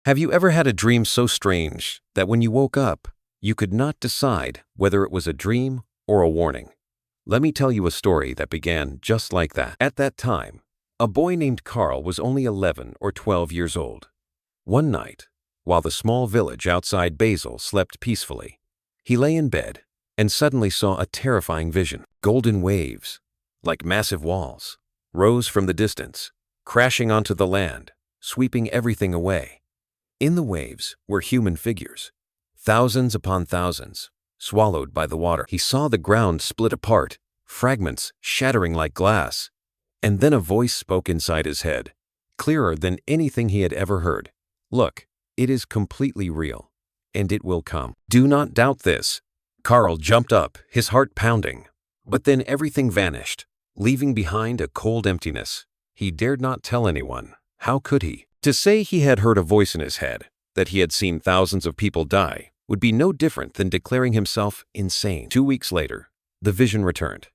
Have you ever had a dream so strange that when you woke up, you could not decide whether it was a dream or a warning? Let me tell you a story that began just like that. At that time, a boy named Carl was only 11 or 12 years old. One night, while the small village outside Basel slept peacefully, he lay in bed and suddenly saw a terrifying vision. Golden waves, like massive walls, rose from the distance, crashing onto the land, sweeping everything away. In the waves were human figures, thousands upon thousands, swallowed by the water. He saw the ground split apart, fragments shattering like glass. And then a voice spoke inside his head, clearer than anything he had ever heard. Look, it is completely real, and it will come. Do not doubt this. Carl jumped up, his heart pounding. But then everything vanished, leaving behind a cold emptiness. He dared not tell anyone. How could he? To say he had heard a voice in his head, that he had seen thousands of people die, would be no different than declaring himself insane. 2 weeks later, the vision returned.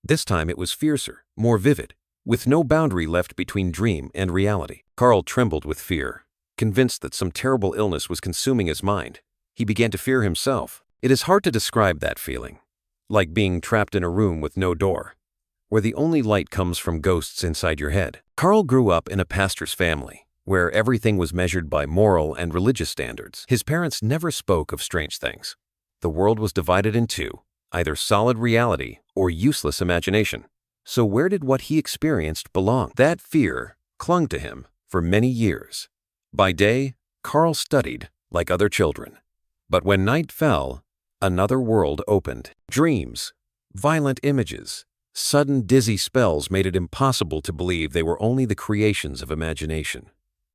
This time it was fiercer, more vivid, with no boundary left between dream and reality. Carl trembled with fear, convinced that some terrible illness was consuming his mind. He began to fear himself. It is hard to describe that feeling, like being trapped in a room with no door, where the only light comes from ghosts inside your head. Carl grew up in a pastor's family, where everything was measured by moral and religious standards. His parents never spoke of strange things. The world was divided in two, either solid reality or useless imagination. So where did what he experienced belong? That fear clung to him for many years. By day, Carl studied like other children. But when night fell, another world opened. Dreams, violent images, sudden dizzy spells made it impossible to believe they were only the creations of imagination.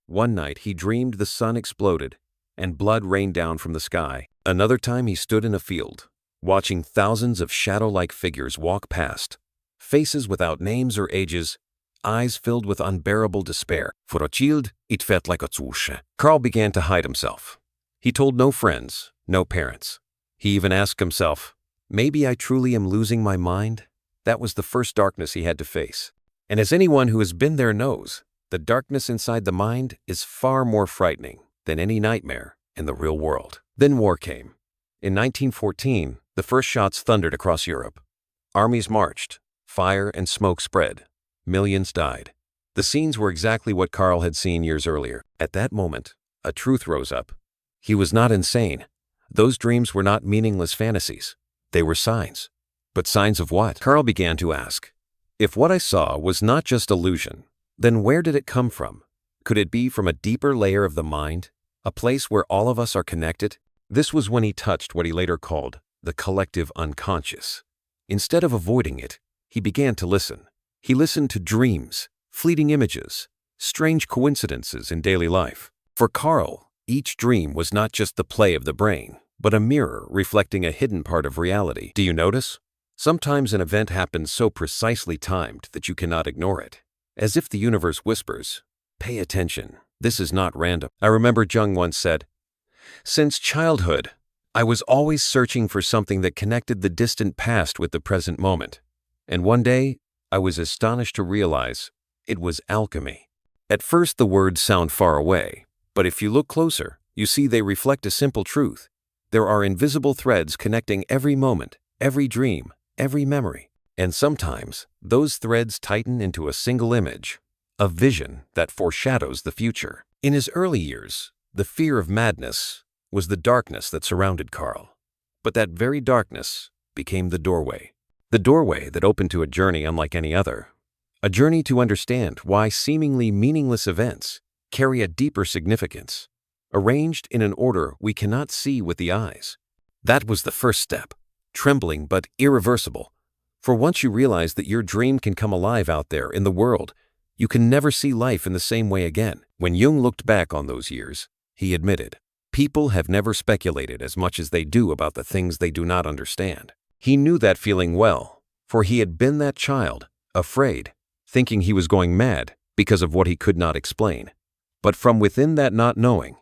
One night he dreamed the sun exploded and blood rained down from the sky. Another time he stood in a field, watching thousands of shadow-like figures walk past, faces without names or ages, eyes filled with unbearable despair. For a child, it felt like a cóisce. Carl began to hide himself. He told no friends, no parents. He even asked himself, maybe I truly am losing my mind? That was the first darkness he had to face. And as anyone who has been there knows, the darkness inside the mind is far more frightening than any nightmare in the real world. Then war came. In 1914, the first shots thundered across Europe. Armies marched, fire and smoke spread. Millions died. The scenes were exactly what Carl had seen years earlier. At that moment, a truth rose up. He was not insane. Those dreams were not meaningless fantasies. They were signs. But signs of what? Carl began to ask. If what I saw was not just illusion, then where did it come from? Could it be from a deeper layer of the mind, a place where all of us are connected? This was when he touched what he later called the collective unconscious. Instead of avoiding it, he began to listen. He listened to dreams, fleeting images, strange coincidences in daily life. For Carl, each dream was not just the play of the brain, but a mirror reflecting a hidden part of reality. Do you notice? Sometimes an event happens so precisely timed that you cannot ignore it. As if the universe whispers, pay attention, this is not random. I remember Jung once said, since childhood, I was always searching for something that connected the distant past with the present moment. And one day, I was astonished to realize it was alchemy. At first, the words sound far away, but if you look closer, you see they reflect a simple truth. There are invisible threads connecting every moment, every dream, every memory. And sometimes, those threads tighten into a single image, a vision that foreshadows the future. In his early years, the fear of madness was the darkness that surrounded Carl. But that very darkness became the doorway that opened to a journey unlike any other. A journey to understand why seemingly meaningless events carry a deeper significance, arranged in an order we cannot see with the eyes. That was the first step, trembling but irreversible. For once you realize that your dream can come alive out there in the world, you can never see life in the same way again. When Jung looked back on those years, he admitted, people have never speculated as much as they do about the things they do not understand. He knew that feeling well, for he had been that child, afraid, thinking he was going mad because of what he could not explain. But from within that not knowing,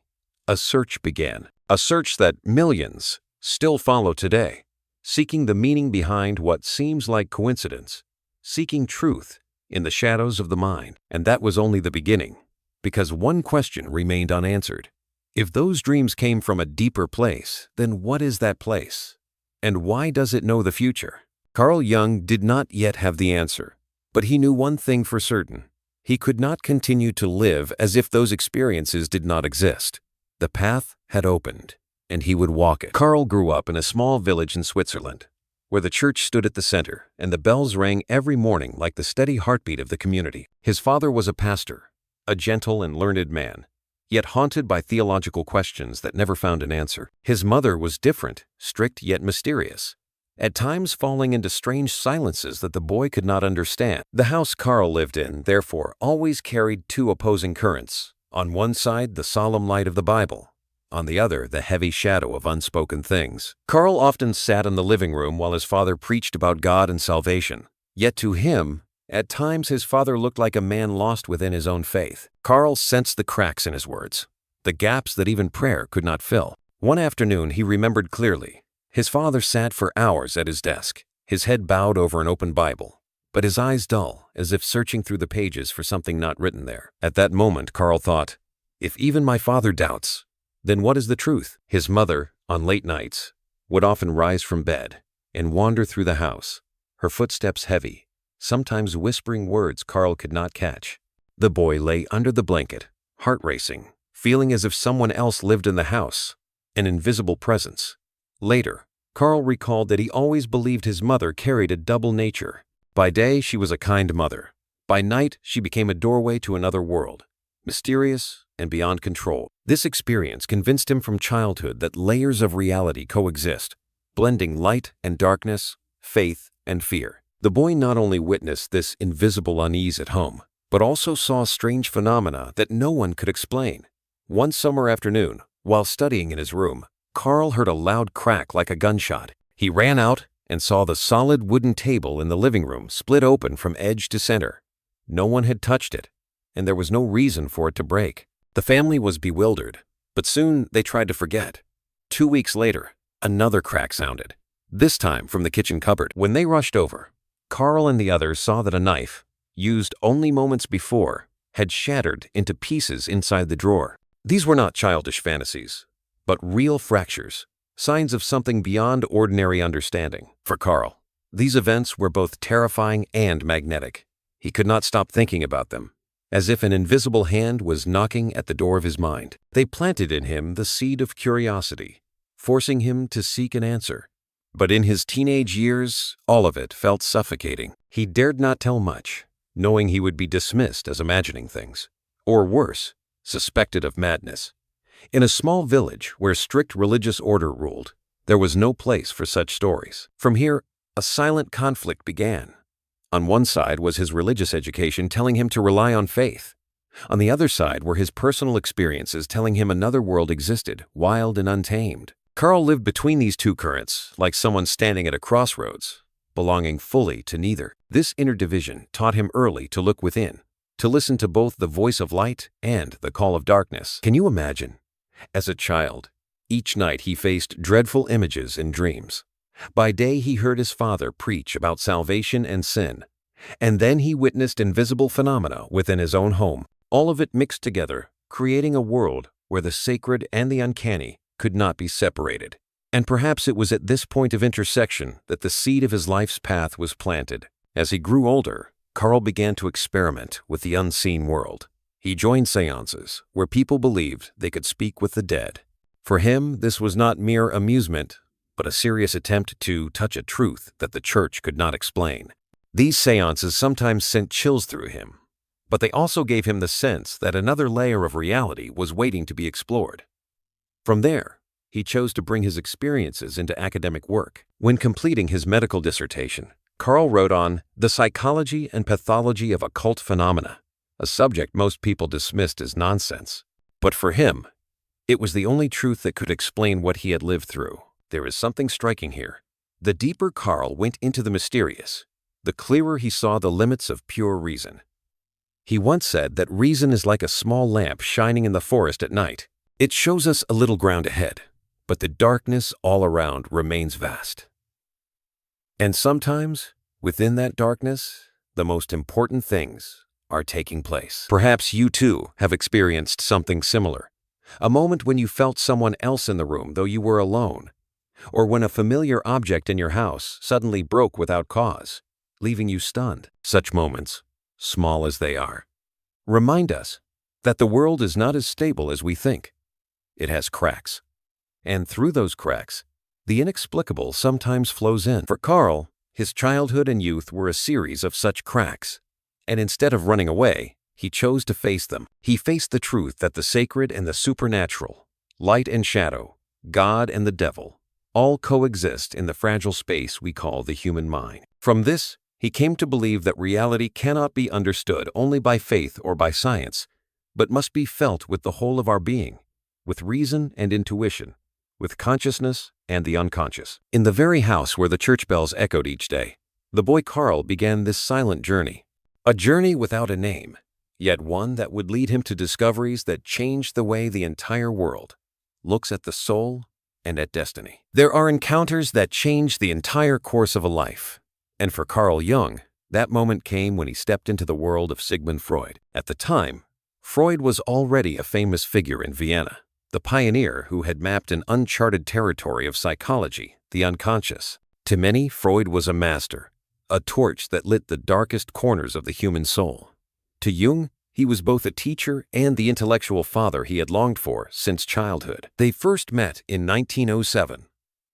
a search began, a search that millions still follow today. Seeking the meaning behind what seems like coincidence, seeking truth in the shadows of the mind. And that was only the beginning, because one question remained unanswered. If those dreams came from a deeper place, then what is that place? And why does it know the future? Carl Jung did not yet have the answer, but he knew one thing for certain. He could not continue to live as if those experiences did not exist. The path had opened, and he would walk it. Carl grew up in a small village in Switzerland, where the church stood at the center, and the bells rang every morning like the steady heartbeat of the community. His father was a pastor, a gentle and learned man, yet haunted by theological questions that never found an answer. His mother was different, strict yet mysterious, at times falling into strange silences that the boy could not understand. The house Carl lived in, therefore, always carried two opposing currents. On one side, the solemn light of the Bible. On the other, the heavy shadow of unspoken things. Carl often sat in the living room while his father preached about God and salvation. Yet to him, at times his father looked like a man lost within his own faith. Carl sensed the cracks in his words, the gaps that even prayer could not fill. One afternoon he remembered clearly. His father sat for hours at his desk, his head bowed over an open Bible, but his eyes dull, as if searching through the pages for something not written there. At that moment, Carl thought, if even my father doubts, then what is the truth? His mother, on late nights, would often rise from bed and wander through the house, her footsteps heavy, sometimes whispering words Carl could not catch. The boy lay under the blanket, heart racing, feeling as if someone else lived in the house, an invisible presence. Later, Carl recalled that he always believed his mother carried a double nature. By day, she was a kind mother. By night, she became a doorway to another world, mysterious and beyond control. This experience convinced him from childhood that layers of reality coexist, blending light and darkness, faith and fear. The boy not only witnessed this invisible unease at home, but also saw strange phenomena that no one could explain. One summer afternoon, while studying in his room, Carl heard a loud crack like a gunshot. He ran out and saw the solid wooden table in the living room split open from edge to center. No one had touched it, and there was no reason for it to break. The family was bewildered, but soon they tried to forget. 2 weeks later, another crack sounded, this time from the kitchen cupboard. When they rushed over, Carl and the others saw that a knife, used only moments before, had shattered into pieces inside the drawer. These were not childish fantasies, but real fractures, signs of something beyond ordinary understanding. For Carl, these events were both terrifying and magnetic. He could not stop thinking about them, as if an invisible hand was knocking at the door of his mind. They planted in him the seed of curiosity, forcing him to seek an answer. But in his teenage years, all of it felt suffocating. He dared not tell much, knowing he would be dismissed as imagining things, or worse, suspected of madness. In a small village where strict religious order ruled, there was no place for such stories. From here, a silent conflict began. On one side was his religious education telling him to rely on faith. On the other side were his personal experiences telling him another world existed, wild and untamed. Carl lived between these two currents, like someone standing at a crossroads, belonging fully to neither. This inner division taught him early to look within, to listen to both the voice of light and the call of darkness. Can you imagine? As a child, each night he faced dreadful images in dreams. By day he heard his father preach about salvation and sin, and then he witnessed invisible phenomena within his own home, all of it mixed together, creating a world where the sacred and the uncanny could not be separated. And perhaps it was at this point of intersection that the seed of his life's path was planted. As he grew older, Carl began to experiment with the unseen world. He joined seances where people believed they could speak with the dead. For him, this was not mere amusement, but a serious attempt to touch a truth that the church could not explain. These seances sometimes sent chills through him, but they also gave him the sense that another layer of reality was waiting to be explored. From there, he chose to bring his experiences into academic work. When completing his medical dissertation, Carl wrote on the psychology and pathology of occult phenomena, a subject most people dismissed as nonsense. But for him, it was the only truth that could explain what he had lived through. There is something striking here. The deeper Carl went into the mysterious, the clearer he saw the limits of pure reason. He once said that reason is like a small lamp shining in the forest at night. It shows us a little ground ahead, but the darkness all around remains vast. And sometimes, within that darkness, the most important things are taking place. Perhaps you too have experienced something similar. A moment when you felt someone else in the room though you were alone, or when a familiar object in your house suddenly broke without cause, leaving you stunned. Such moments, small as they are, remind us that the world is not as stable as we think. It has cracks. And through those cracks, the inexplicable sometimes flows in. For Carl, his childhood and youth were a series of such cracks. And instead of running away, he chose to face them. He faced the truth that the sacred and the supernatural, light and shadow, God and the devil, all coexist in the fragile space we call the human mind. From this, he came to believe that reality cannot be understood only by faith or by science, but must be felt with the whole of our being, with reason and intuition, with consciousness and the unconscious. In the very house where the church bells echoed each day, the boy Carl began this silent journey. A journey without a name, yet one that would lead him to discoveries that changed the way the entire world looks at the soul and at destiny. There are encounters that change the entire course of a life. And for Carl Jung, that moment came when he stepped into the world of Sigmund Freud. At the time, Freud was already a famous figure in Vienna, the pioneer who had mapped an uncharted territory of psychology, the unconscious. To many, Freud was a master, a torch that lit the darkest corners of the human soul. To Jung, he was both a teacher and the intellectual father he had longed for since childhood. They first met in 1907.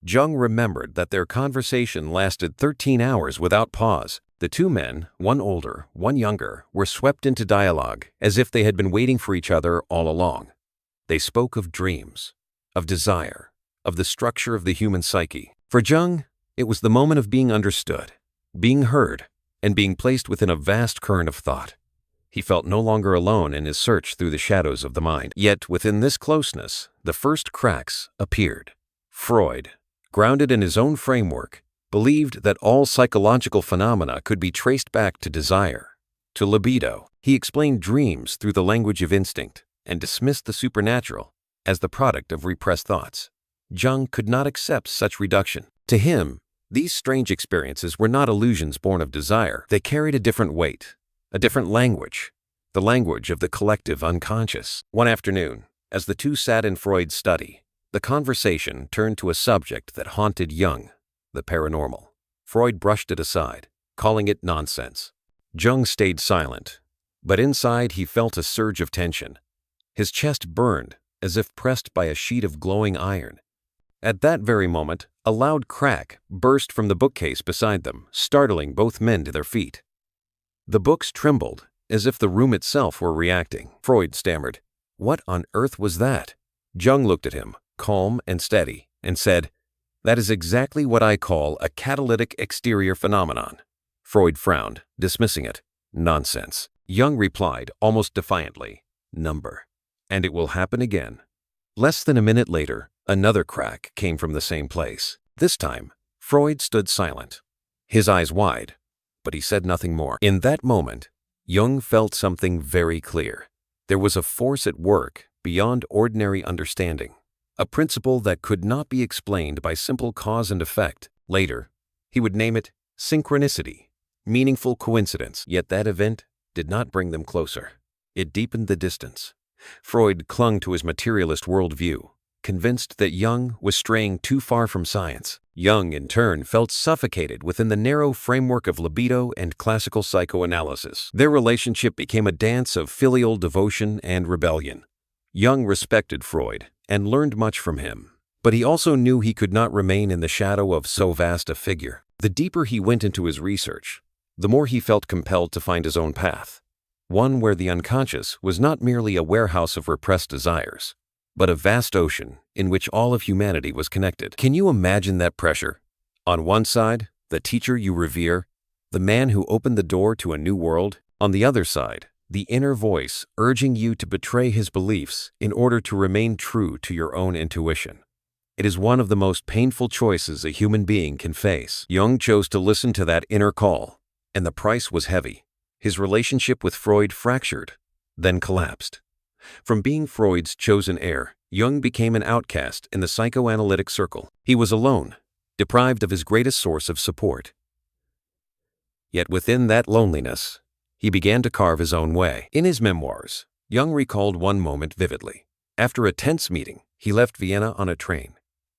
Jung remembered that their conversation lasted 13 hours without pause. The two men, one older, one younger, were swept into dialogue as if they had been waiting for each other all along. They spoke of dreams, of desire, of the structure of the human psyche. For Jung, it was the moment of being understood, being heard, and being placed within a vast current of thought. He felt no longer alone in his search through the shadows of the mind. Yet within this closeness, the first cracks appeared. Freud, grounded in his own framework, believed that all psychological phenomena could be traced back to desire, to libido. He explained dreams through the language of instinct and dismissed the supernatural as the product of repressed thoughts. Jung could not accept such reduction. To him, these strange experiences were not illusions born of desire. They carried a different weight, a different language, the language of the collective unconscious. One afternoon, as the two sat in Freud's study, the conversation turned to a subject that haunted Jung, the paranormal. Freud brushed it aside, calling it nonsense. Jung stayed silent, but inside he felt a surge of tension. His chest burned as if pressed by a sheet of glowing iron. At that very moment, a loud crack burst from the bookcase beside them, startling both men to their feet. The books trembled, as if the room itself were reacting. Freud stammered, "What on earth was that?" Jung looked at him, calm and steady, and said, "That is exactly what I call a catalytic exterior phenomenon." Freud frowned, dismissing it. "Nonsense." Jung replied, almost defiantly, "Number. And it will happen again." Less than a minute later, another crack came from the same place. This time, Freud stood silent, his eyes wide, but he said nothing more. In that moment, Jung felt something very clear. There was a force at work beyond ordinary understanding, a principle that could not be explained by simple cause and effect. Later, he would name it synchronicity, meaningful coincidence. Yet that event did not bring them closer. It deepened the distance. Freud clung to his materialist worldview, convinced that Jung was straying too far from science. Jung, in turn, felt suffocated within the narrow framework of libido and classical psychoanalysis. Their relationship became a dance of filial devotion and rebellion. Jung respected Freud and learned much from him, but he also knew he could not remain in the shadow of so vast a figure. The deeper he went into his research, the more he felt compelled to find his own path, one where the unconscious was not merely a warehouse of repressed desires, but a vast ocean in which all of humanity was connected. Can you imagine that pressure? On one side, the teacher you revere, the man who opened the door to a new world. On the other side, the inner voice urging you to betray his beliefs in order to remain true to your own intuition. It is one of the most painful choices a human being can face. Jung chose to listen to that inner call, and the price was heavy. His relationship with Freud fractured, then collapsed. From being Freud's chosen heir, Jung became an outcast in the psychoanalytic circle. He was alone, deprived of his greatest source of support. Yet within that loneliness, he began to carve his own way. In his memoirs, Jung recalled one moment vividly. After a tense meeting, he left Vienna on a train.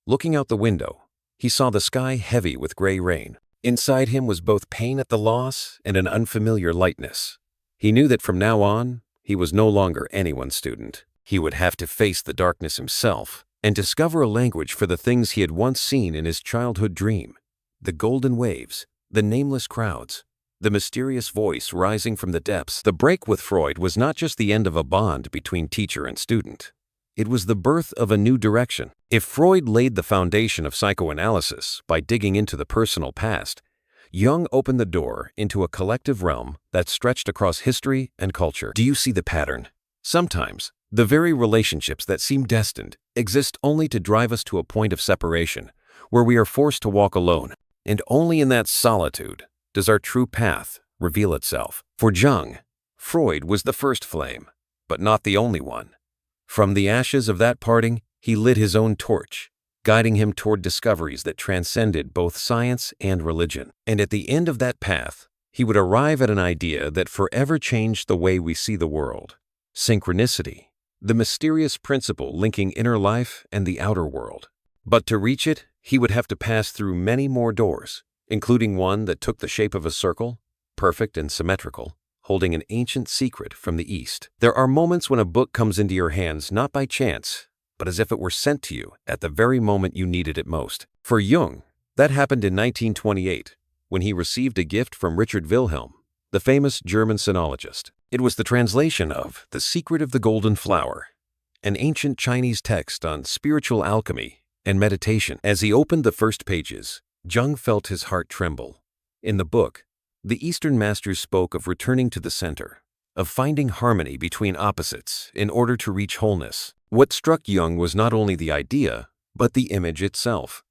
Looking out the window, he saw the sky heavy with gray rain. Inside him was both pain at the loss and an unfamiliar lightness. He knew that from now on, he was no longer anyone's student. He would have to face the darkness himself and discover a language for the things he had once seen in his childhood dream. The golden waves, the nameless crowds, the mysterious voice rising from the depths. The break with Freud was not just the end of a bond between teacher and student. It was the birth of a new direction. If Freud laid the foundation of psychoanalysis by digging into the personal past, Jung opened the door into a collective realm that stretched across history and culture. Do you see the pattern? Sometimes, the very relationships that seem destined exist only to drive us to a point of separation, where we are forced to walk alone, and only in that solitude does our true path reveal itself. For Jung, Freud was the first flame, but not the only one. From the ashes of that parting, he lit his own torch, guiding him toward discoveries that transcended both science and religion. And at the end of that path, he would arrive at an idea that forever changed the way we see the world: synchronicity, the mysterious principle linking inner life and the outer world. But to reach it, he would have to pass through many more doors, including one that took the shape of a circle, perfect and symmetrical, holding an ancient secret from the East. There are moments when a book comes into your hands not by chance, but as if it were sent to you at the very moment you needed it most. For Jung, that happened in 1928, when he received a gift from Richard Wilhelm, the famous German sinologist. It was the translation of The Secret of the Golden Flower, an ancient Chinese text on spiritual alchemy and meditation. As he opened the first pages, Jung felt his heart tremble. In the book, the Eastern masters spoke of returning to the center, of finding harmony between opposites in order to reach wholeness. What struck Jung was not only the idea, but the image itself.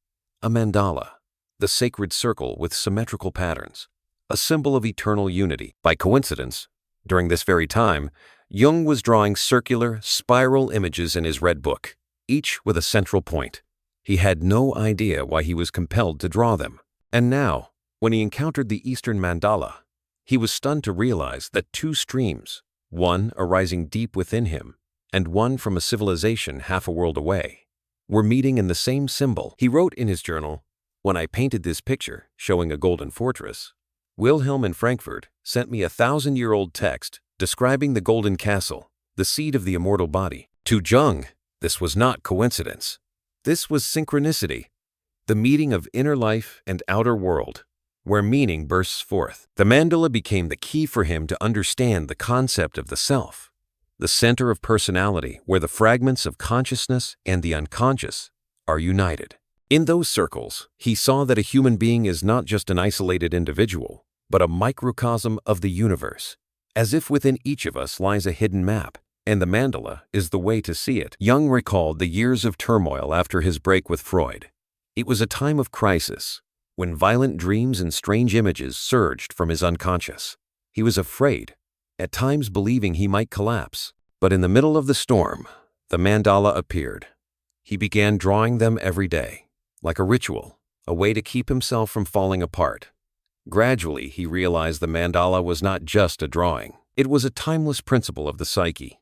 A mandala, the sacred circle with symmetrical patterns, a symbol of eternal unity. By coincidence, during this very time, Jung was drawing circular, spiral images in his red book, each with a central point. He had no idea why he was compelled to draw them. And now, when he encountered the Eastern mandala, he was stunned to realize that two streams, one arising deep within him and one from a civilization half a world away, were meeting in the same symbol. He wrote in his journal, "When I painted this picture showing a golden fortress, Wilhelm in Frankfurt sent me a 1,000-year-old text describing the golden castle, the seat of the immortal body." To Jung, this was not coincidence. This was synchronicity, the meeting of inner life and outer world, where meaning bursts forth. The mandala became the key for him to understand the concept of the self, the center of personality where the fragments of consciousness and the unconscious are united. In those circles, he saw that a human being is not just an isolated individual, but a microcosm of the universe, as if within each of us lies a hidden map, and the mandala is the way to see it. Jung recalled the years of turmoil after his break with Freud. It was a time of crisis, when violent dreams and strange images surged from his unconscious. He was afraid, at times believing he might collapse. But in the middle of the storm, the mandala appeared. He began drawing them every day, like a ritual, a way to keep himself from falling apart. Gradually, he realized the mandala was not just a drawing. It was a timeless principle of the psyche,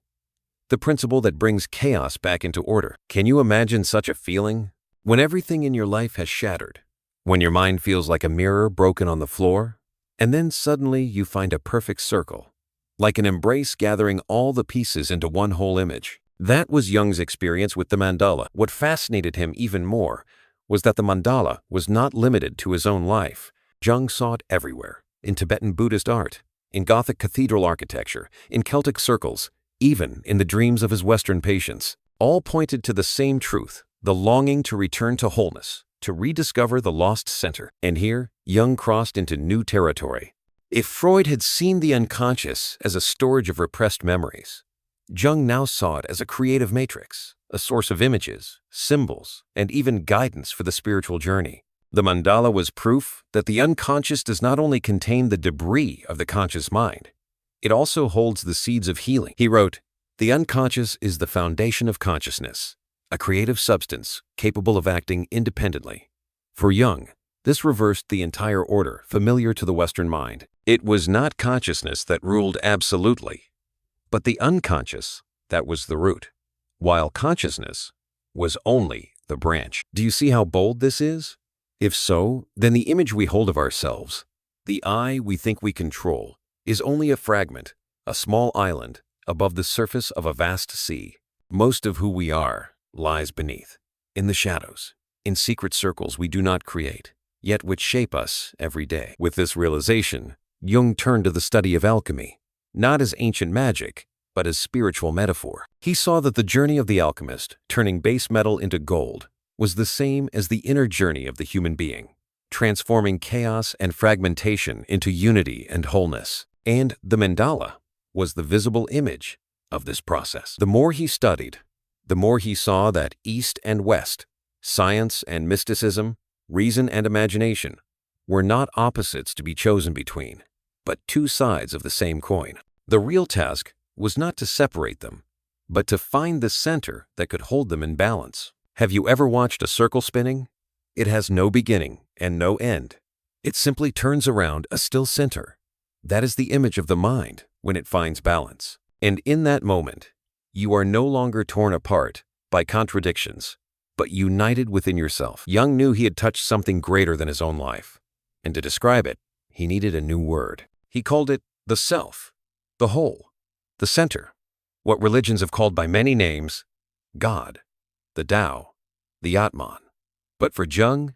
the principle that brings chaos back into order. Can you imagine such a feeling? When everything in your life has shattered, when your mind feels like a mirror broken on the floor, and then suddenly you find a perfect circle, like an embrace gathering all the pieces into one whole image. That was Jung's experience with the mandala. What fascinated him even more was that the mandala was not limited to his own life. Jung saw it everywhere, in Tibetan Buddhist art, in Gothic cathedral architecture, in Celtic circles, even in the dreams of his Western patients. All pointed to the same truth, the longing to return to wholeness, to rediscover the lost center. And here, Jung crossed into new territory. If Freud had seen the unconscious as a storage of repressed memories, Jung now saw it as a creative matrix, a source of images, symbols, and even guidance for the spiritual journey. The mandala was proof that the unconscious does not only contain the debris of the conscious mind, it also holds the seeds of healing. He wrote, "The unconscious is the foundation of consciousness, a creative substance capable of acting independently." For Jung, this reversed the entire order familiar to the Western mind. It was not consciousness that ruled absolutely, but the unconscious that was the root. while consciousness was only the branch. Do you see how bold this is? If so, then the image we hold of ourselves, the I we think we control, is only a fragment, a small island above the surface of a vast sea. Most of who we are lies beneath, in the shadows, in secret circles we do not create, yet which shape us every day. With this realization, Jung turned to the study of alchemy, not as ancient magic, but as spiritual metaphor. He saw that the journey of the alchemist, turning base metal into gold, was the same as the inner journey of the human being, transforming chaos and fragmentation into unity and wholeness. And the mandala was the visible image of this process. The more he studied, the more he saw that East and West, science and mysticism, reason and imagination, were not opposites to be chosen between, but two sides of the same coin. The real task was not to separate them, but to find the center that could hold them in balance. Have you ever watched a circle spinning? It has no beginning and no end. It simply turns around a still center. That is the image of the mind when it finds balance. And in that moment, you are no longer torn apart by contradictions, but united within yourself. Jung knew he had touched something greater than his own life, and to describe it, he needed a new word. He called it the self, the whole, the center, what religions have called by many names, God, the Tao, the Atman. But for Jung,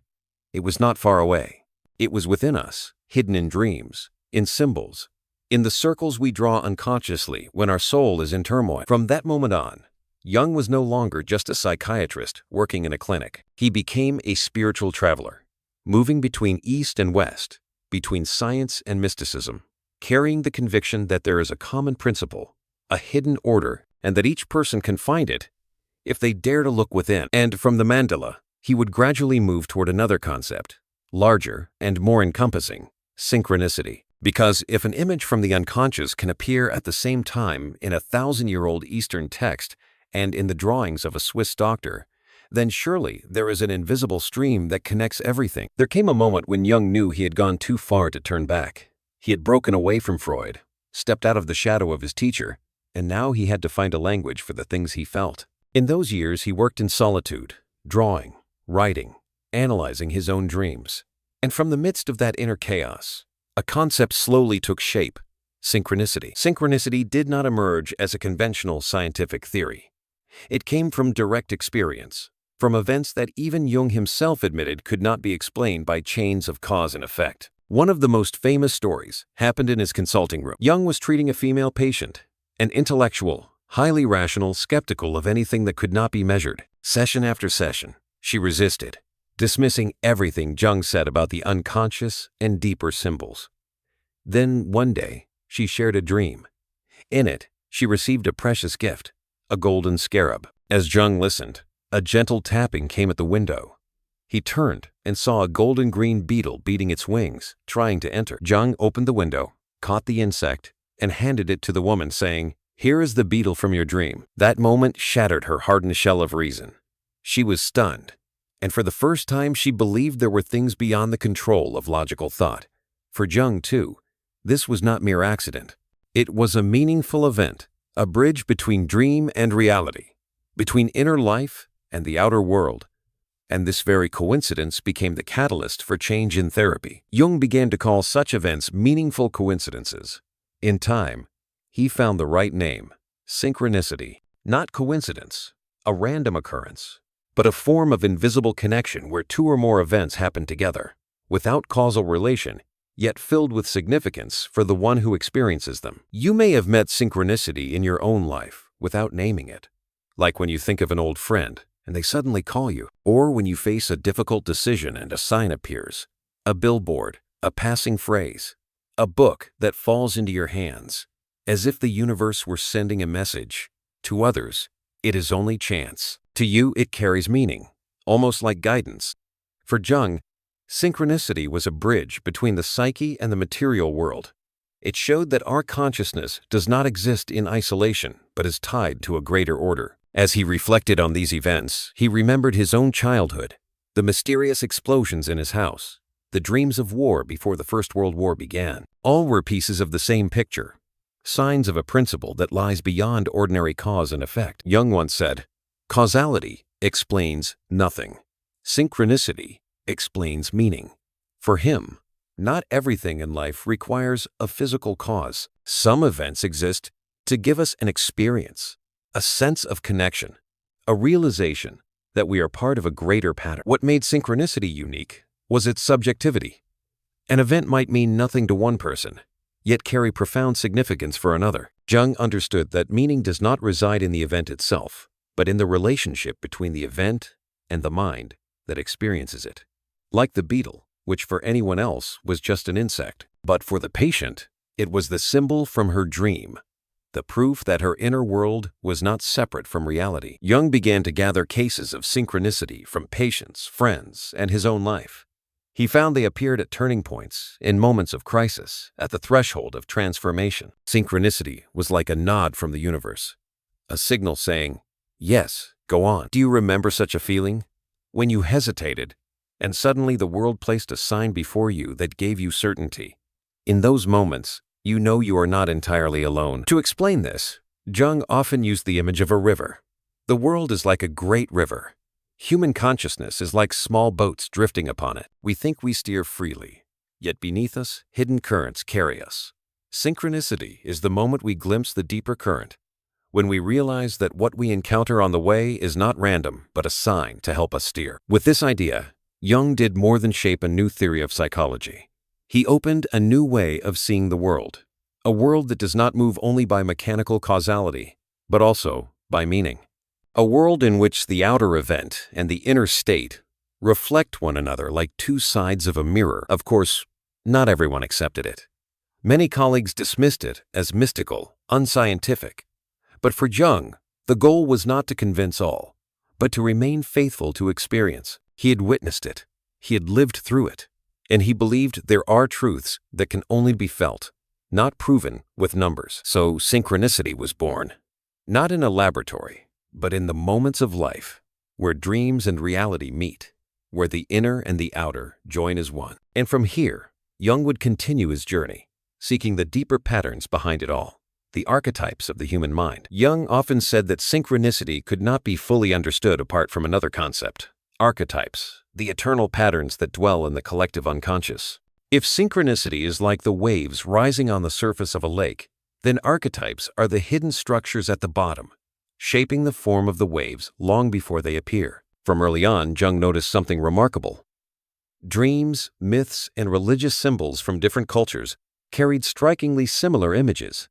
it was not far away. It was within us, hidden in dreams, in symbols, in the circles we draw unconsciously when our soul is in turmoil. From that moment on, Jung was no longer just a psychiatrist working in a clinic. He became a spiritual traveler, moving between East and West, between science and mysticism, carrying the conviction that there is a common principle, a hidden order, and that each person can find it if they dare to look within. And from the mandala, he would gradually move toward another concept, larger and more encompassing, synchronicity. Because if an image from the unconscious can appear at the same time in a 1,000-year-old Eastern text and in the drawings of a Swiss doctor, then surely there is an invisible stream that connects everything. There came a moment when Jung knew he had gone too far to turn back. He had broken away from Freud, stepped out of the shadow of his teacher, and now he had to find a language for the things he felt. In those years, he worked in solitude, drawing, writing, analyzing his own dreams. And from the midst of that inner chaos, a concept slowly took shape: synchronicity. Synchronicity did not emerge as a conventional scientific theory. It came from direct experience, from events that even Jung himself admitted could not be explained by chains of cause and effect. One of the most famous stories happened in his consulting room. Jung was treating a female patient, an intellectual, highly rational, skeptical of anything that could not be measured. Session after session, she resisted, dismissing everything Jung said about the unconscious and deeper symbols. Then, one day, she shared a dream. In it, she received a precious gift, a golden scarab. As Jung listened, a gentle tapping came at the window. He turned and saw a golden-green beetle beating its wings, trying to enter. Jung opened the window, caught the insect, and handed it to the woman, saying, "Here is the beetle from your dream." That moment shattered her hardened shell of reason. She was stunned, and for the first time she believed there were things beyond the control of logical thought. For Jung, too, this was not mere accident. It was a meaningful event, a bridge between dream and reality, between inner life and the outer world. And this very coincidence became the catalyst for change in therapy. Jung began to call such events meaningful coincidences. In time, he found the right name: synchronicity. Not coincidence, a random occurrence, but a form of invisible connection where two or more events happen together, without causal relation, yet filled with significance for the one who experiences them. You may have met synchronicity in your own life without naming it, like when you think of an old friend and they suddenly call you, or when you face a difficult decision and a sign appears, a billboard, a passing phrase, a book that falls into your hands, as if the universe were sending a message. To others, it is only chance. To you, it carries meaning, almost like guidance. For Jung, synchronicity was a bridge between the psyche and the material world. It showed that our consciousness does not exist in isolation, but is tied to a greater order. As he reflected on these events, he remembered his own childhood, the mysterious explosions in his house, the dreams of war before the First World War began. All were pieces of the same picture: signs of a principle that lies beyond ordinary cause and effect. Jung once said, "Causality explains nothing. Synchronicity explains meaning." For him, not everything in life requires a physical cause. Some events exist to give us an experience, a sense of connection, a realization that we are part of a greater pattern. What made synchronicity unique was its subjectivity. An event might mean nothing to one person, yet carry profound significance for another. Jung understood that meaning does not reside in the event itself, but in the relationship between the event and the mind that experiences it. Like the beetle, which for anyone else was just an insect, but for the patient, it was the symbol from her dream, the proof that her inner world was not separate from reality. Jung began to gather cases of synchronicity from patients, friends, and his own life. He found they appeared at turning points, in moments of crisis, at the threshold of transformation. Synchronicity was like a nod from the universe, a signal saying, "Yes, go on." Do you remember such a feeling? When you hesitated, and suddenly the world placed a sign before you that gave you certainty. In those moments, you know you are not entirely alone. To explain this, Jung often used the image of a river. The world is like a great river. Human consciousness is like small boats drifting upon it. We think we steer freely, yet beneath us, hidden currents carry us. Synchronicity is the moment we glimpse the deeper current, when we realize that what we encounter on the way is not random, but a sign to help us steer. With this idea, Jung did more than shape a new theory of psychology. He opened a new way of seeing the world, a world that does not move only by mechanical causality, but also by meaning. A world in which the outer event and the inner state reflect one another like two sides of a mirror. Of course, not everyone accepted it. Many colleagues dismissed it as mystical, unscientific. But for Jung, the goal was not to convince all, but to remain faithful to experience. He had witnessed it, he had lived through it, and he believed there are truths that can only be felt, not proven with numbers. So synchronicity was born, not in a laboratory, but in the moments of life, where dreams and reality meet, where the inner and the outer join as one. And from here, Jung would continue his journey, seeking the deeper patterns behind it all, the archetypes of the human mind. Jung often said that synchronicity could not be fully understood apart from another concept: archetypes, the eternal patterns that dwell in the collective unconscious. If synchronicity is like the waves rising on the surface of a lake, then archetypes are the hidden structures at the bottom, shaping the form of the waves long before they appear. From early on, Jung noticed something remarkable. Dreams, myths, and religious symbols from different cultures carried strikingly similar images.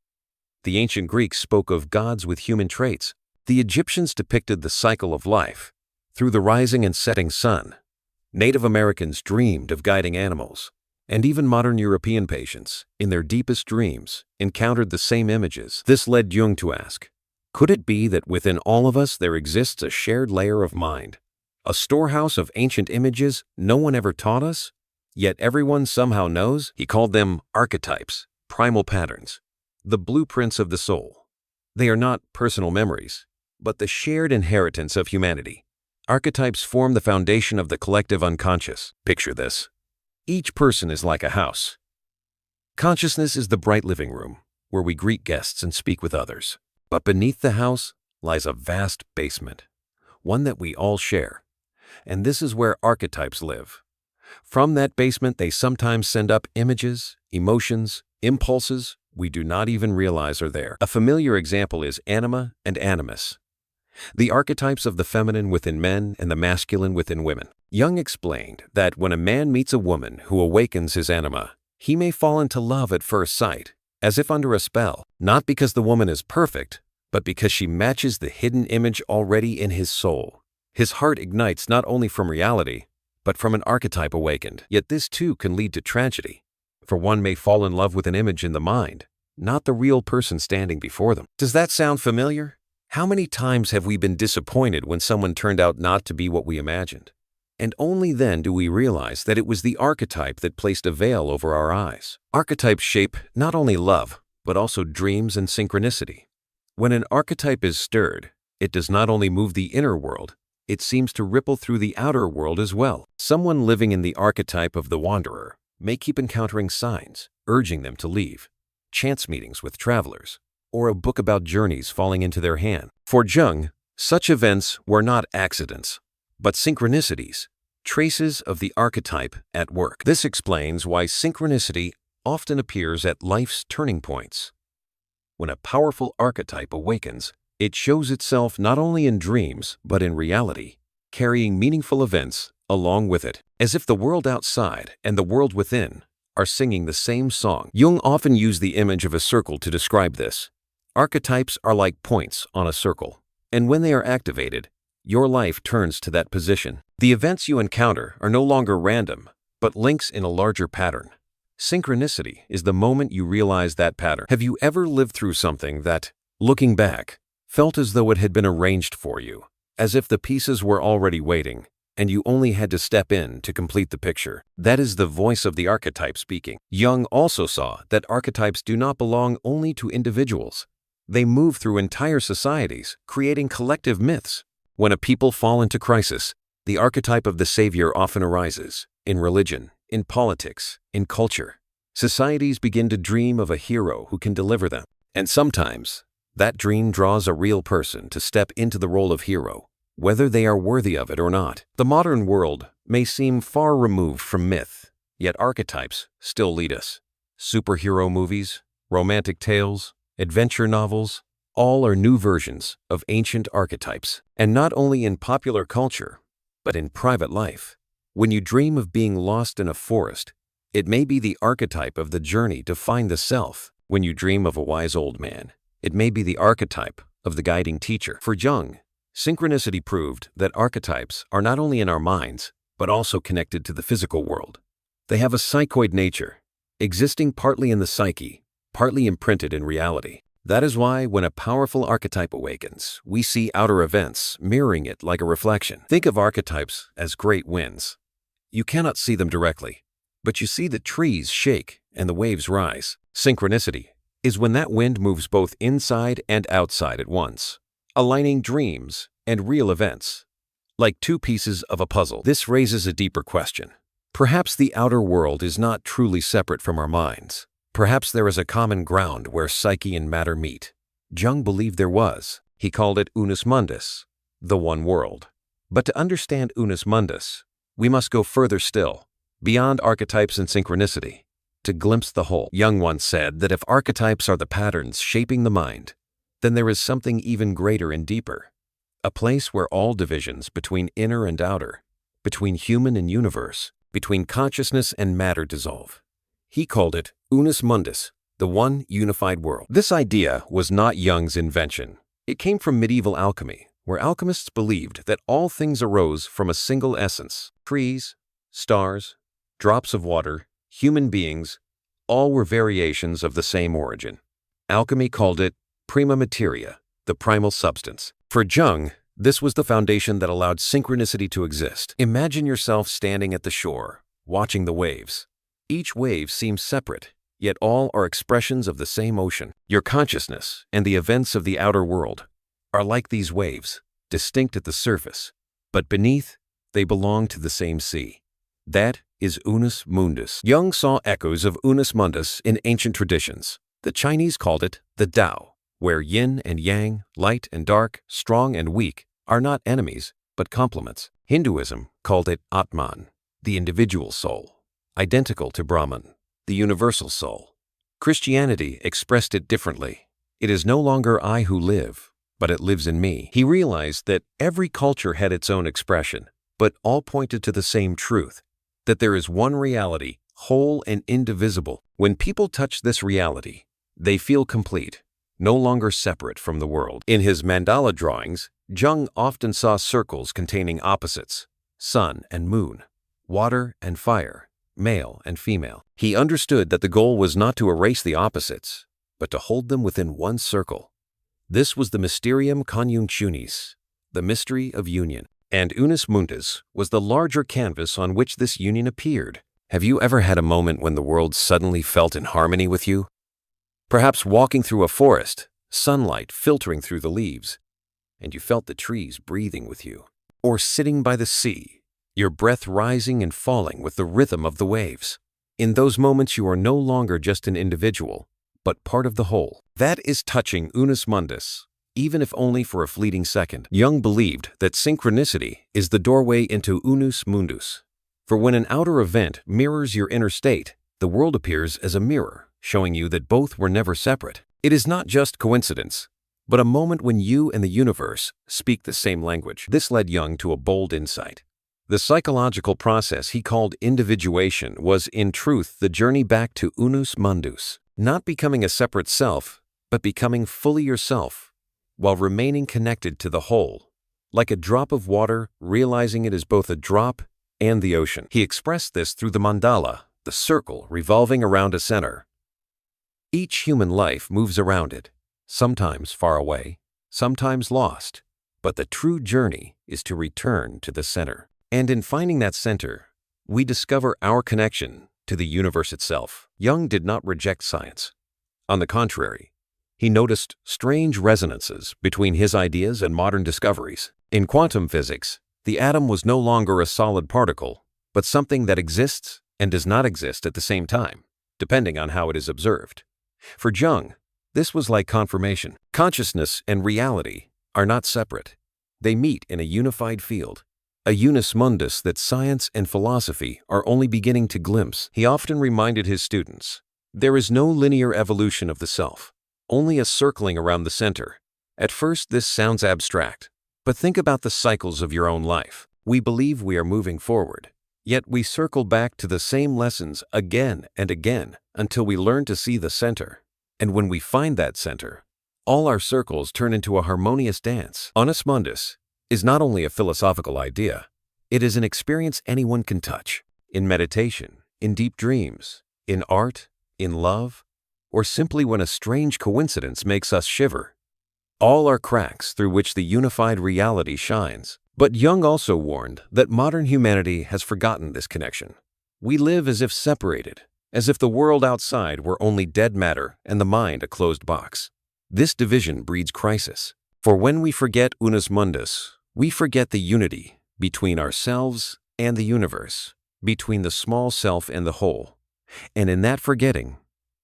The ancient Greeks spoke of gods with human traits. The Egyptians depicted the cycle of life through the rising and setting sun. Native Americans dreamed of guiding animals, and even modern European patients, in their deepest dreams, encountered the same images. This led Jung to ask, could it be that within all of us there exists a shared layer of mind, a storehouse of ancient images no one ever taught us, yet everyone somehow knows? He called them archetypes, primal patterns, the blueprints of the soul. They are not personal memories, but the shared inheritance of humanity. Archetypes form the foundation of the collective unconscious. Picture this. Each person is like a house. Consciousness is the bright living room, where we greet guests and speak with others. But beneath the house lies a vast basement, one that we all share. And this is where archetypes live. From that basement, they sometimes send up images, emotions, impulses we do not even realize are there. A familiar example is anima and animus, the archetypes of the feminine within men and the masculine within women. Jung explained that when a man meets a woman who awakens his anima, he may fall into love at first sight, as if under a spell, not because the woman is perfect, but because she matches the hidden image already in his soul. His heart ignites not only from reality, but from an archetype awakened. Yet this too can lead to tragedy, for one may fall in love with an image in the mind, not the real person standing before them. Does that sound familiar? How many times have we been disappointed when someone turned out not to be what we imagined? And only then do we realize that it was the archetype that placed a veil over our eyes. Archetypes shape not only love, but also dreams and synchronicity. When an archetype is stirred, it does not only move the inner world, it seems to ripple through the outer world as well. Someone living in the archetype of the wanderer may keep encountering signs, urging them to leave, chance meetings with travelers, or a book about journeys falling into their hand. For Jung, such events were not accidents, but synchronicities, traces of the archetype at work. This explains why synchronicity often appears at life's turning points. When a powerful archetype awakens, it shows itself not only in dreams but in reality, carrying meaningful events along with it, as if the world outside and the world within are singing the same song. Jung often used the image of a circle to describe this. Archetypes are like points on a circle, and when they are activated, your life turns to that position. The events you encounter are no longer random, but links in a larger pattern. Synchronicity is the moment you realize that pattern. Have you ever lived through something that, looking back, felt as though it had been arranged for you, as if the pieces were already waiting, and you only had to step in to complete the picture? That is the voice of the archetype speaking. Jung also saw that archetypes do not belong only to individuals. They move through entire societies, creating collective myths. When a people fall into crisis, the archetype of the savior often arises. In religion, in politics, in culture, societies begin to dream of a hero who can deliver them. And sometimes, that dream draws a real person to step into the role of hero, whether they are worthy of it or not. The modern world may seem far removed from myth, yet archetypes still lead us. Superhero movies, romantic tales, adventure novels, all are new versions of ancient archetypes. And not only in popular culture, but in private life. When you dream of being lost in a forest, it may be the archetype of the journey to find the self. When you dream of a wise old man, it may be the archetype of the guiding teacher. For Jung, synchronicity proved that archetypes are not only in our minds, but also connected to the physical world. They have a psychoid nature, existing partly in the psyche, partly imprinted in reality. That is why when a powerful archetype awakens, we see outer events mirroring it like a reflection. Think of archetypes as great winds. You cannot see them directly, but you see the trees shake and the waves rise. Synchronicity is when that wind moves both inside and outside at once, aligning dreams and real events, like two pieces of a puzzle. This raises a deeper question. Perhaps the outer world is not truly separate from our minds. Perhaps there is a common ground where psyche and matter meet. Jung believed there was. He called it Unus Mundus, the one world. But to understand Unus Mundus, we must go further still, beyond archetypes and synchronicity, to glimpse the whole. Jung once said that if archetypes are the patterns shaping the mind, then there is something even greater and deeper, a place where all divisions between inner and outer, between human and universe, between consciousness and matter dissolve. He called it Unus Mundus, the one unified world. This idea was not Jung's invention. It came from medieval alchemy, where alchemists believed that all things arose from a single essence. Trees, stars, drops of water, human beings, all were variations of the same origin. Alchemy called it prima materia, the primal substance. For Jung, this was the foundation that allowed synchronicity to exist. Imagine yourself standing at the shore, watching the waves. Each wave seems separate, yet all are expressions of the same ocean. Your consciousness and the events of the outer world are like these waves, distinct at the surface, but beneath, they belong to the same sea. That is Unus Mundus. Jung saw echoes of Unus Mundus in ancient traditions. The Chinese called it the Tao, where yin and yang, light and dark, strong and weak, are not enemies, but complements. Hinduism called it Atman, the individual soul, identical to Brahman, the universal soul. Christianity expressed it differently. It is no longer I who live, but it lives in me. He realized that every culture had its own expression, but all pointed to the same truth, that there is one reality, whole and indivisible. When people touch this reality, they feel complete, no longer separate from the world. In his mandala drawings, Jung often saw circles containing opposites, sun and moon, water and fire, male and female. He understood that the goal was not to erase the opposites, but to hold them within one circle. This was the Mysterium Conjunctionis, the mystery of union. And Unus Mundus was the larger canvas on which this union appeared. Have you ever had a moment when the world suddenly felt in harmony with you? Perhaps walking through a forest, sunlight filtering through the leaves, and you felt the trees breathing with you. Or sitting by the sea, your breath rising and falling with the rhythm of the waves. In those moments you are no longer just an individual, but part of the whole. That is touching Unus Mundus, even if only for a fleeting second. Jung believed that synchronicity is the doorway into Unus Mundus. For when an outer event mirrors your inner state, the world appears as a mirror, showing you that both were never separate. It is not just coincidence, but a moment when you and the universe speak the same language. This led Jung to a bold insight. The psychological process he called individuation was, in truth, the journey back to Unus Mundus, not becoming a separate self, but becoming fully yourself, while remaining connected to the whole, like a drop of water, realizing it is both a drop and the ocean. He expressed this through the mandala, the circle revolving around a center. Each human life moves around it, sometimes far away, sometimes lost, but the true journey is to return to the center. And in finding that center, we discover our connection to the universe itself. Jung did not reject science. On the contrary, he noticed strange resonances between his ideas and modern discoveries. In quantum physics, the atom was no longer a solid particle, but something that exists and does not exist at the same time, depending on how it is observed. For Jung, this was like confirmation. Consciousness and reality are not separate. They meet in a unified field, a unus mundus that science and philosophy are only beginning to glimpse. He often reminded his students, there is no linear evolution of the self, only a circling around the center. At first, this sounds abstract, but think about the cycles of your own life. We believe we are moving forward, yet we circle back to the same lessons again and again until we learn to see the center. And when we find that center, all our circles turn into a harmonious dance. Unus Mundus is not only a philosophical idea, it is an experience anyone can touch. In meditation, in deep dreams, in art, in love, or simply when a strange coincidence makes us shiver. All are cracks through which the unified reality shines. But Jung also warned that modern humanity has forgotten this connection. We live as if separated, as if the world outside were only dead matter and the mind a closed box. This division breeds crisis. For when we forget Unus Mundus, we forget the unity between ourselves and the universe, between the small self and the whole. And in that forgetting,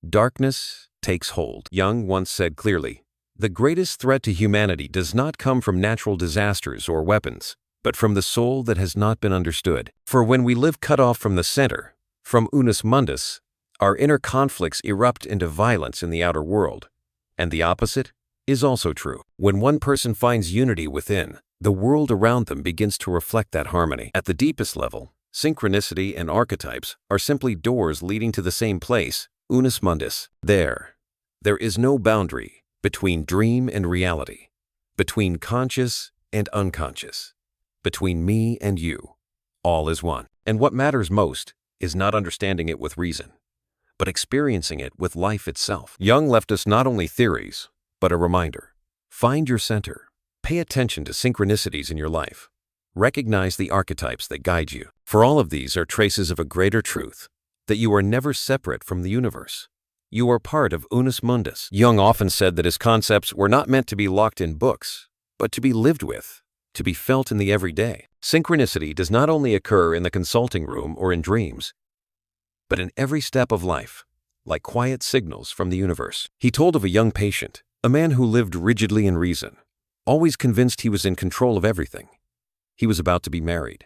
darkness takes hold. Jung once said clearly, the greatest threat to humanity does not come from natural disasters or weapons, but from the soul that has not been understood. For when we live cut off from the center, from Unus Mundus, our inner conflicts erupt into violence in the outer world. And the opposite is also true. When one person finds unity within, the world around them begins to reflect that harmony. At the deepest level, synchronicity and archetypes are simply doors leading to the same place, Unus Mundus. There is no boundary between dream and reality, between conscious and unconscious, between me and you. All is one. And what matters most is not understanding it with reason, but experiencing it with life itself. Jung left us not only theories, but a reminder. Find your center. Pay attention to synchronicities in your life. Recognize the archetypes that guide you. For all of these are traces of a greater truth, that you are never separate from the universe. You are part of Unus Mundus. Jung often said that his concepts were not meant to be locked in books, but to be lived with, to be felt in the everyday. Synchronicity does not only occur in the consulting room or in dreams, but in every step of life, like quiet signals from the universe. He told of a young patient, a man who lived rigidly in reason, always convinced he was in control of everything. He was about to be married,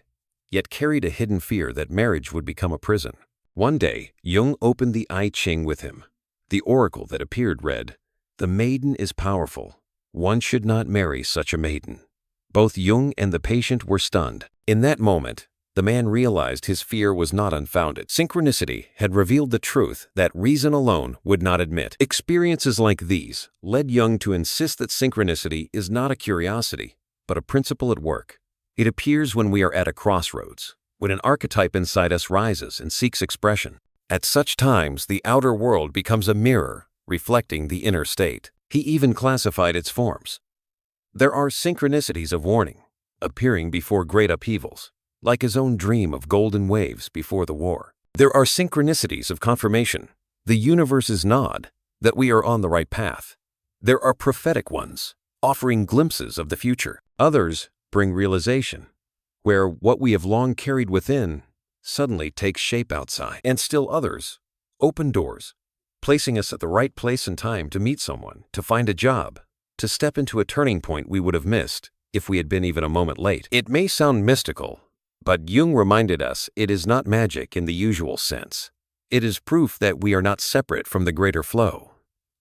yet carried a hidden fear that marriage would become a prison. One day, Jung opened the I Ching with him. The oracle that appeared read, "The maiden is powerful. One should not marry such a maiden." Both Jung and the patient were stunned. In that moment, the man realized his fear was not unfounded. Synchronicity had revealed the truth that reason alone would not admit. Experiences like these led Jung to insist that synchronicity is not a curiosity, but a principle at work. It appears when we are at a crossroads, when an archetype inside us rises and seeks expression. At such times, the outer world becomes a mirror, reflecting the inner state. He even classified its forms. There are synchronicities of warning, appearing before great upheavals, like his own dream of golden waves before the war. There are synchronicities of confirmation, the universe's nod that we are on the right path. There are prophetic ones, offering glimpses of the future. Others bring realization, where what we have long carried within suddenly takes shape outside. And still others, open doors, placing us at the right place and time to meet someone, to find a job, to step into a turning point we would have missed if we had been even a moment late. It may sound mystical, but Jung reminded us it is not magic in the usual sense. It is proof that we are not separate from the greater flow.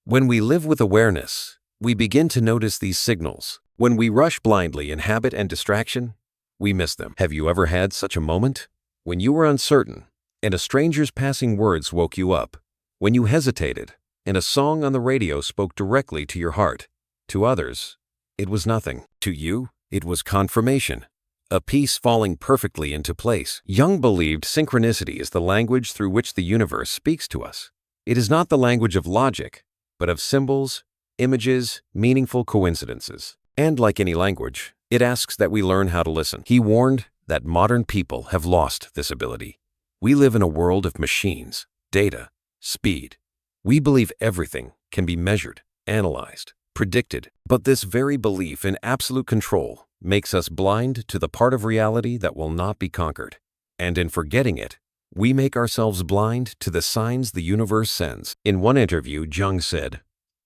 When we live with awareness, we begin to notice these signals. When we rush blindly in habit and distraction, we miss them. Have you ever had such a moment? When you were uncertain, and a stranger's passing words woke you up. When you hesitated, and a song on the radio spoke directly to your heart. To others, it was nothing. To you, it was confirmation. A piece falling perfectly into place. Jung believed synchronicity is the language through which the universe speaks to us. It is not the language of logic, but of symbols, images, meaningful coincidences. And like any language, it asks that we learn how to listen. He warned that modern people have lost this ability. We live in a world of machines, data, speed. We believe everything can be measured, analyzed, predicted. But this very belief in absolute control makes us blind to the part of reality that will not be conquered. And in forgetting it, we make ourselves blind to the signs the universe sends. In one interview, Jung said,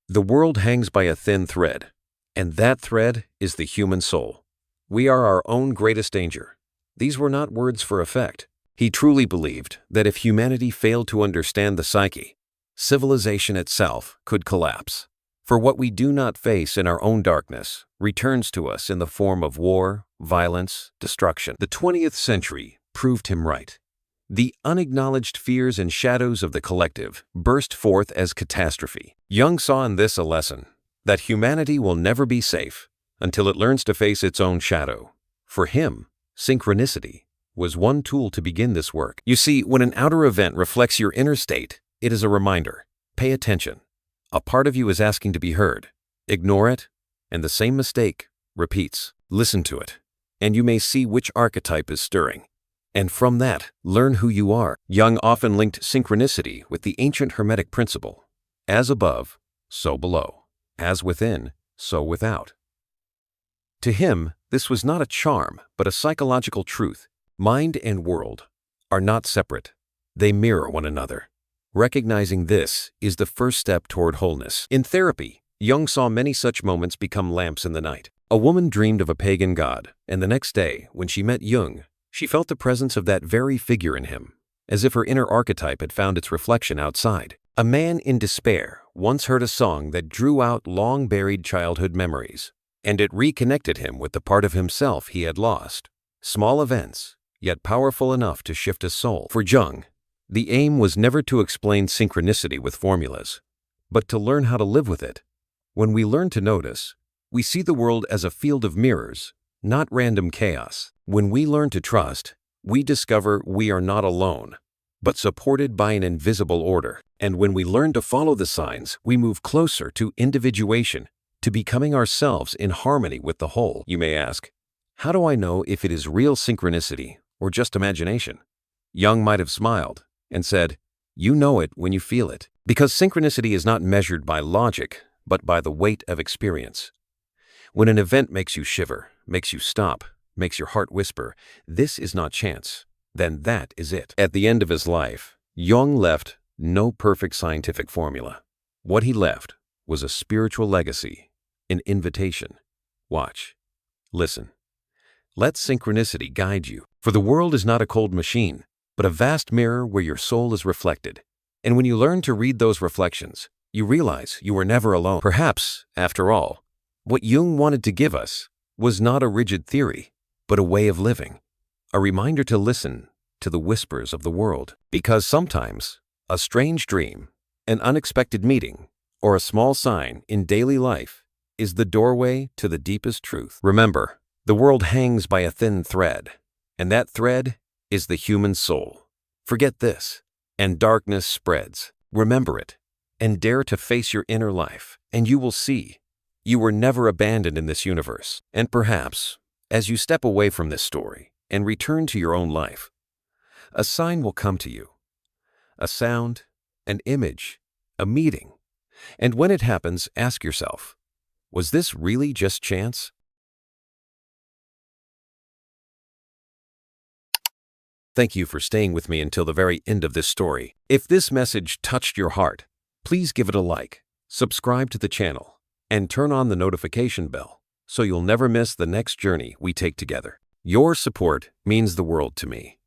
"The world hangs by a thin thread, and that thread is the human soul. We are our own greatest danger." These were not words for effect. He truly believed that if humanity failed to understand the psyche, civilization itself could collapse. For what we do not face in our own darkness returns to us in the form of war, violence, destruction. The 20th century proved him right. The unacknowledged fears and shadows of the collective burst forth as catastrophe. Jung saw in this a lesson that humanity will never be safe until it learns to face its own shadow. For him, synchronicity was one tool to begin this work. You see, when an outer event reflects your inner state, it is a reminder. Pay attention. A part of you is asking to be heard. Ignore it, and the same mistake repeats. Listen to it, and you may see which archetype is stirring. And from that, learn who you are. Jung often linked synchronicity with the ancient Hermetic principle. As above, so below. As within, so without. To him, this was not a charm, but a psychological truth. Mind and world are not separate. They mirror one another. Recognizing this is the first step toward wholeness. In therapy, Jung saw many such moments become lamps in the night. A woman dreamed of a pagan god, and the next day, when she met Jung, she felt the presence of that very figure in him, as if her inner archetype had found its reflection outside. A man in despair once heard a song that drew out long-buried childhood memories, and it reconnected him with the part of himself he had lost. Small events, yet powerful enough to shift his soul. For Jung, the aim was never to explain synchronicity with formulas, but to learn how to live with it. When we learn to notice, we see the world as a field of mirrors, not random chaos. When we learn to trust, we discover we are not alone, but supported by an invisible order. And when we learn to follow the signs, we move closer to individuation, to becoming ourselves in harmony with the whole. You may ask, how do I know if it is real synchronicity or just imagination? Jung might have smiled and said, you know it when you feel it. Because synchronicity is not measured by logic, but by the weight of experience. When an event makes you shiver, makes you stop, makes your heart whisper, this is not chance, then that is it. At the end of his life, Jung left no perfect scientific formula. What he left was a spiritual legacy, an invitation. Watch. Listen. Let synchronicity guide you. For the world is not a cold machine, but a vast mirror where your soul is reflected. And when you learn to read those reflections, you realize you were never alone. Perhaps, after all, what Jung wanted to give us was not a rigid theory, but a way of living, a reminder to listen to the whispers of the world. Because sometimes, a strange dream, an unexpected meeting, or a small sign in daily life is the doorway to the deepest truth. Remember, the world hangs by a thin thread, and that thread is the human soul. Forget this, and darkness spreads. Remember it, and dare to face your inner life, and you will see you were never abandoned in this universe. And perhaps, as you step away from this story and return to your own life, a sign will come to you, a sound, an image, a meeting. And when it happens, ask yourself, was this really just chance? Thank you for staying with me until the very end of this story. If this message touched your heart, Please give it a like, subscribe to the channel, and turn on the notification bell so you'll never miss the next journey we take together. Your support means the world to me.